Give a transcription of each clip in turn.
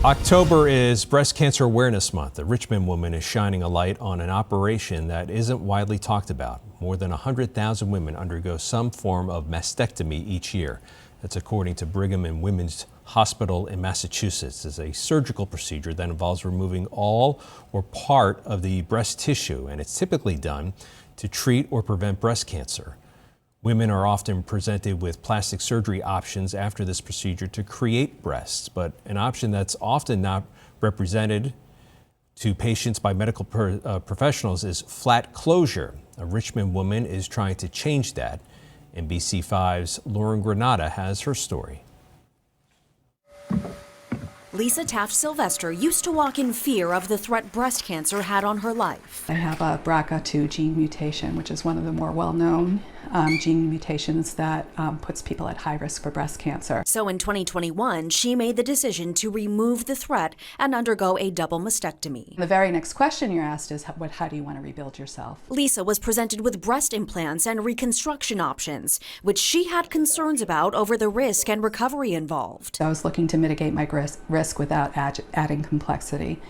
October is Breast Cancer Awareness Month. A Richmond woman is shining a light on an operation that isn't widely talked about. More than 100,000 women undergo some form of mastectomy each year. That's according to Brigham and Women's Hospital in Massachusetts. It's a surgical procedure that involves removing all or part of the breast tissue, and it's typically done to treat or prevent breast cancer. Women are often presented with plastic surgery options after this procedure to create breasts, but an option that's often not represented to patients by medical professionals is flat closure. A Richmond woman is trying to change that. NBC5's Lauren Granata has her story. Lisa Taft-Sylvester used to walk in fear of the threat breast cancer had on her life. I have a BRCA2 gene mutation, which is one of the more well-known gene mutations that puts people at high risk for breast cancer. So in 2021, she made the decision to remove the threat and undergo a double mastectomy. The very next question you're asked is, how do you want to rebuild yourself? Lisa was presented with breast implants and reconstruction options, which she had concerns about over the risk and recovery involved. I was looking to mitigate my risk without adding complexity.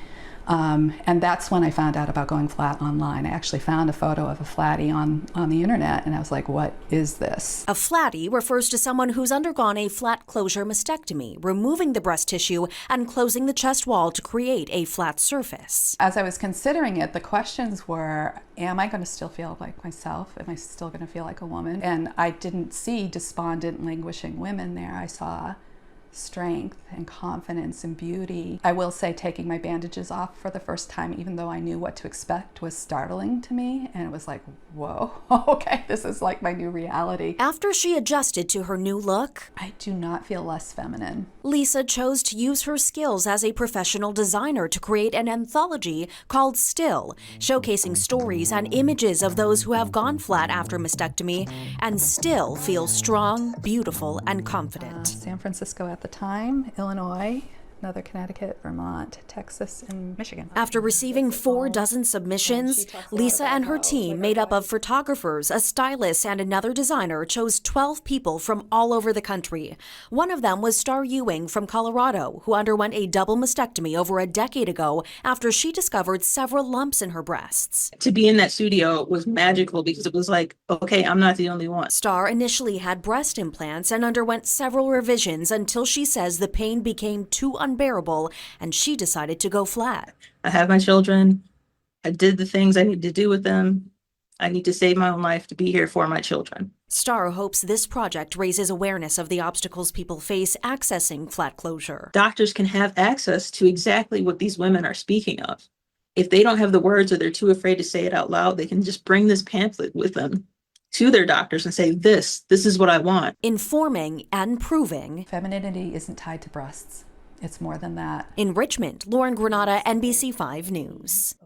And that's when I found out about going flat online. I actually found a photo of a flatty on the internet, and I was like, what is this? A flatty refers to someone who's undergone a flat closure mastectomy, removing the breast tissue and closing the chest wall to create a flat surface. As I was considering it, the questions were, am I going to still feel like myself? Am I still going to feel like a woman? And I didn't see despondent, languishing women there. I saw strength and confidence and beauty. I will say taking my bandages off for the first time, even though I knew what to expect, was startling to me. And it was like, whoa, okay, this is like my new reality. After she adjusted to her new look, I do not feel less feminine. Lisa chose to use her skills as a professional designer to create an anthology called Still, showcasing stories and images of those who have gone flat after mastectomy and still feel strong, beautiful, and confident. San Francisco at the time, Illinois, another Connecticut, Vermont, Texas, and Michigan. After receiving 4 dozen submissions, Lisa and her team, made up of photographers, a stylist, and another designer, chose 12 people from all over the country. One of them was Star Ewing from Colorado, who underwent a double mastectomy over a decade ago after she discovered several lumps in her breasts. To be in that studio was magical because it was like, okay, I'm not the only one. Star initially had breast implants and underwent several revisions until she says the pain became too unbearable and she decided to go flat. I have my children. I did the things I need to do with them. I need to save my own life to be here for my children. Star hopes this project raises awareness of the obstacles people face accessing flat closure. Doctors can have access to exactly what these women are speaking of. If they don't have the words or they're too afraid to say it out loud, they can just bring this pamphlet with them to their doctors and say, this is what I want. Informing and proving. Femininity isn't tied to breasts. It's more than that. In Richmond, Lauren Granata, NBC5 News.